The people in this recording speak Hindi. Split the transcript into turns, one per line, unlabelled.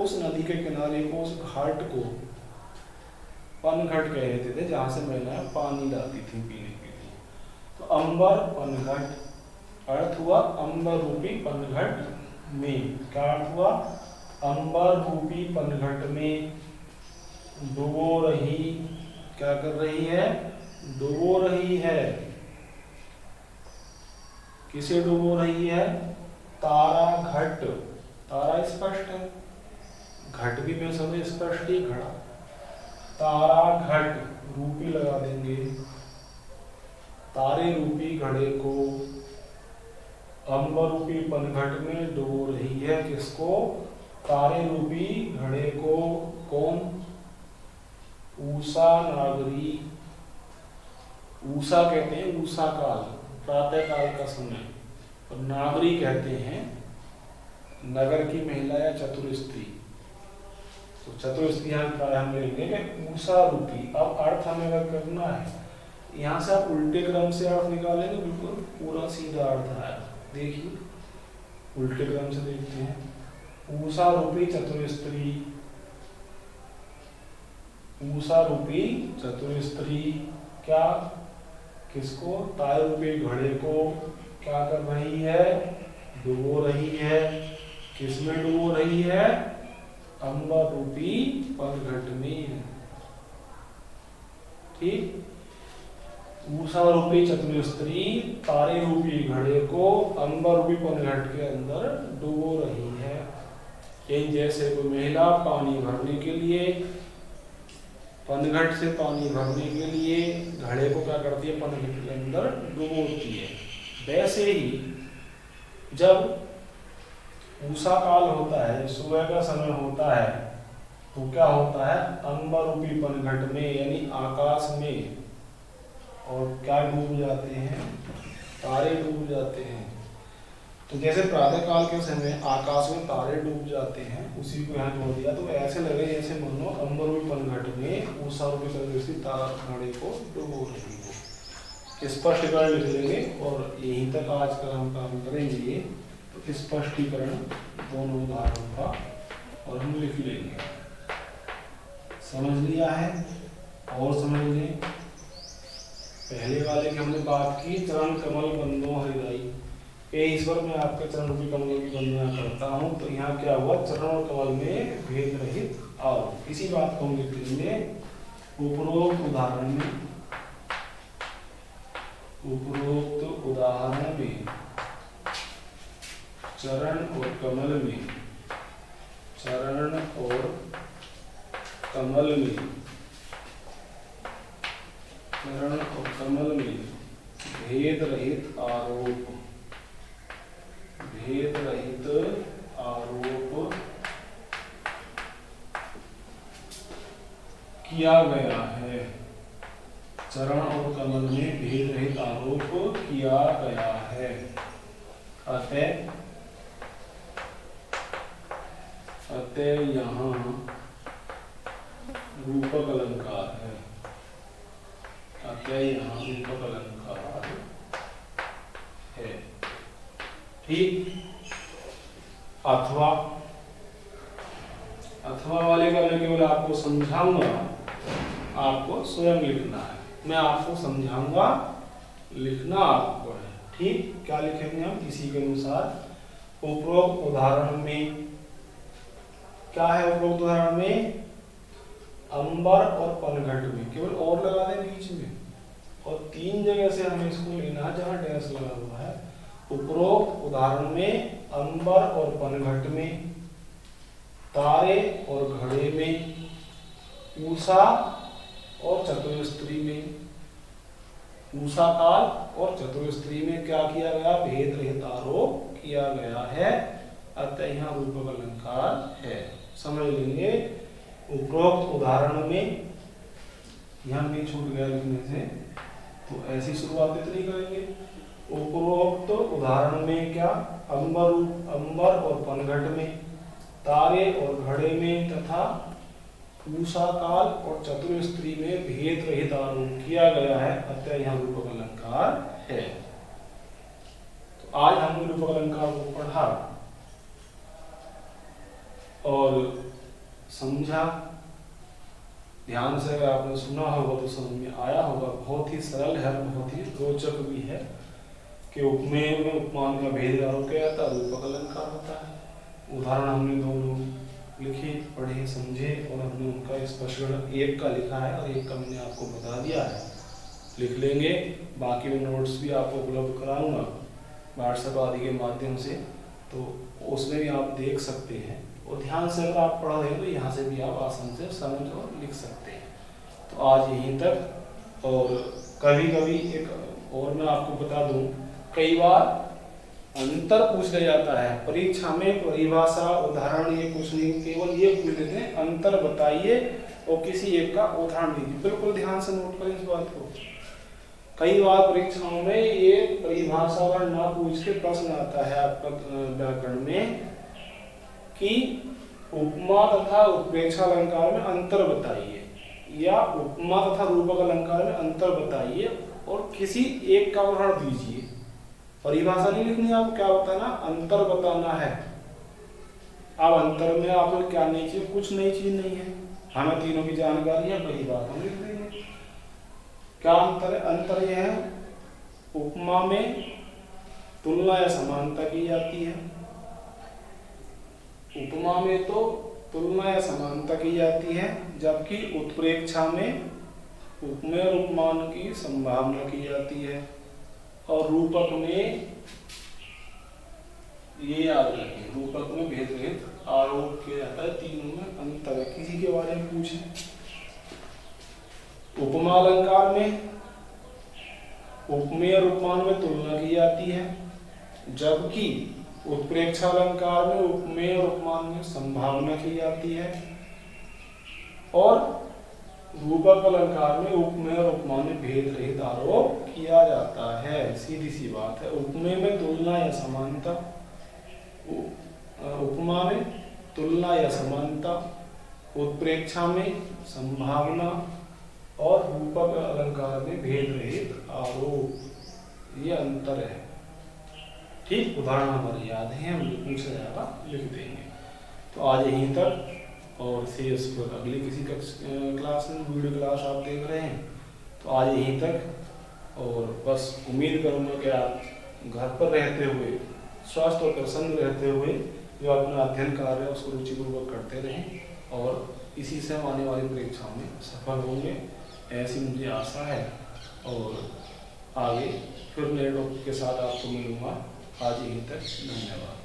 उस नदी के किनारे को, उस घाट को पनघट कहते थे जहाँ से महिलाएं पानी लाती थी पीने के लिए। तो अंबर पनघट, अर्थ हुआ अंबर रूपी पनघट में। क्या अर्थ हुआ? अंबर रूपी पनघट में डुबो रही, क्या कर रही है? डुबो रही है। किसे डुबो रही है? तारा घट। तारा स्पष्ट है, घट भी में समय स्पष्ट ही खड़ा। तारा घट, रूपी लगा देंगे, तारे रूपी घड़े को अंबर रूपी पनघट में डुबो रही है। किसको? तारे रूपी घड़े को। कौन? ऊषा नागरी। ऊषा कहते हैं ऊषा काल, प्रातः काल का समय, और नागरी कहते हैं नगर की महिला या चतुर स्त्री। तो चतुर स्त्री हम लेंगे कि ऊषा रूपी। अब अर्थ हमें अगर करना है, यहाँ से आप उल्टे क्रम से अर्थ निकालेंगे, बिल्कुल पूरा सीधा अर्थ आएगा। देखिए उल्टे क्रम से देखते हैं। ऊषा रूपी चतुर स्त्री, ऊषा रूपी चतुर स्त्री क्या? किसको? तारे रूपी घड़े को क्या कर रही है? डुबो रही है। किसमें डुबो रही है? अंबर रूपी पनघट में। ठीक, ऊषा रूपी चतुर स्त्री तारे रूपी घड़े को अंबर रूपी पनघट के अंदर डुबो रही है। यही जैसे कोई महिला पानी भरने के लिए, पनघट से पानी भरने के लिए घड़े को क्या करती है? पनघट के अंदर डुबोती है। वैसे ही जब ऊषा काल होता है, सुबह का समय होता है, तो क्या होता है? अंबर रूपी पनघट में यानी आकाश में और क्या डूब जाते हैं? तारे डूब जाते हैं। तो जैसे प्रातः काल के समय आकाश में तारे डूब जाते हैं, उसी को यहाँ जोड़ दिया। तो ऐसे लगे जैसे मानो अंबर रूपी पनघट में ऊषा रूपी तारा घड़े को डुबो रही हो। स्पष्टीकरण लिख लेंगे और यहीं तक आज का हम काम करेंगे। तो स्पष्टीकरण दोनों उदाहरणों का और हम लिख लेंगे। समझ लिया है? और समझ लें। पहले वाले की हमने बात की, चरण कमल बंदो हृदय। हे ईश्वर, मैं आपके चरण रूपी कमलों की वंदना करता हूँ। तो यहाँ क्या हुआ? चरण और कमल में भेद रहित आओ। इसी बात को हम लिख लेंगे। उपरोक्त उदाहरण में, उपरोक्त उदाहरण में चरण और कमल में, चरण और कमल में, चरण और कमल में भेद रहित आरोप, भेद रहित आरोप किया गया है। चरण और कमल में भेद रहित आरोप किया गया है। अतः यहाँ रूपक अलंकार है। अतः यहाँ रूपक अलंकार है। ठीक। अथवा, अथवा वाले का मैं केवल आपको समझाऊंगा, आपको स्वयं लिखना है। मैं आपको समझाऊंगा, लिखना आपको है। ठीक, क्या लिखेंगे हम? इसी के अनुसार उपरोक्त उदाहरण में क्या है? उपरोक्त उदाहरण में अंबर और पनघट में, केवल और लगा दें बीच में, और 3 जगह से हमें इसको लेना है जहां डैश लगा हुआ है। उपरोक्त उदाहरण में अंबर और पनघट में, तारे और घड़े में, ऊषा और चतुर में, ऊषा काल और चतुर में क्या किया गया? भेद रहित आरोप किया गया है। अतः यहाँ रूपक अलंकार है। समझ लेंगे। उपरोक्त उदाहरण में, यहाँ नहीं छूट गया लिखने से, तो ऐसी शुरुआत इतनी करेंगे। उपरोक्त उदाहरण में क्या? अंबर और पनघट में, तारे और घड़े में तथा ऊषा काल और चतुर में भेद रहित आरोप किया गया है। अतः यहाँ रूपक अलंकार है। तो आज हमने रूपक अलंकार को पढ़ा और समझा, ध्यान से अगर आपने सुना होगा तो समझ में आया होगा। बहुत ही सरल है, बहुत ही रोचक भी है कि उपमेय में उपमान का भेद आरोप किया जाता है, रूपक अलंकार होता है। उदाहरण हमने दोनों लिखे, पढ़े, समझे और हमने उनका स्पष्टीकरण एक का लिखा है और एक का मैंने आपको बता दिया है। लिख लेंगे, बाकी में नोट्स भी आपको उपलब्ध कराऊंगा व्हाट्सएप आदि के माध्यम से, तो उसमें भी आप देख सकते हैं और ध्यान से अगर आप पढ़ रहे हैं तो यहाँ से भी आप आसान से समझ और लिख सकते हैं। तो आज यहीं तक। और कभी कभी एक और मैं आपको बता दूं, कई बार अंतर पूछ लिया जाता है परीक्षा में, परिभाषा उदाहरण ये कुछ नहीं, केवल ये पूछ लेते हैं अंतर बताइए और किसी एक का उदाहरण दीजिए। बिल्कुल ध्यान से नोट करें इस बात को। कई बार परीक्षाओं में ये परिभाषा वर्ण ना पूछ के प्रश्न आता है आपका व्याकरण में कि उपमा तथा उत्प्रेक्षा अलंकार में अंतर बताइए, या उपमा तथा रूपक अलंकार में अंतर बताइए और किसी एक का उदाहरण दीजिए। परिभाषा नहीं लिखनी, आपको क्या बताना, अंतर बताना है। अब अंतर में आपको क्या नई चीज, कुछ नई चीज नहीं है, हमें तीनों की जानकारी है, परिभाषा में लिख देंगे। क्या अंतर है? अंतर यह है उपमा में तुलना या समानता की जाती है, उपमा में तो तुलना या समानता की जाती है, जबकि उत्प्रेक्षा में उपमेय और उपमान की संभावना की जाती है। और रूपक में ये याद रखें, रूपक में भेद रहित आरोप किया जाता है। तीनों में अंतर है। किसी के बारे में पूछे, उपमा अलंकार में उपमेय और उपमान में तुलना की जाती है, जबकि उत्प्रेक्षा अलंकार में उपमेय और उपमान में संभावना की जाती है, और रूपक अलंकार में उपमेय और उपमान में भेद रहित आरोप किया जाता है। सीधी सी बात है। उपमेय में तुलना या समानता, उपमा में तुलना या समानता, उत्प्रेक्षा में संभावना और रूपक अलंकार में भेद रहित आरोप, ये अंतर है। ठीक, उदाहरण हमारे याद हैं, हम पूछा जाएगा लिख देंगे। तो आज यहीं तक, और शेष पर अगली किसी क्लास में, वीडियो क्लास आप देख रहे हैं, तो आज यहीं तक। और बस उम्मीद करूँगा कि आप घर पर रहते हुए स्वस्थ और प्रसन्न रहते हुए जो अपना अध्ययन कार्य है उसको रुचिपूर्वक करते रहें और इसी से हम आने वाली परीक्षाओं में सफल होंगे, ऐसी मुझे आशा है। और आगे फिर नए टॉपिक के साथ आपको मिलूंगा। आज यहीं तक, धन्यवाद।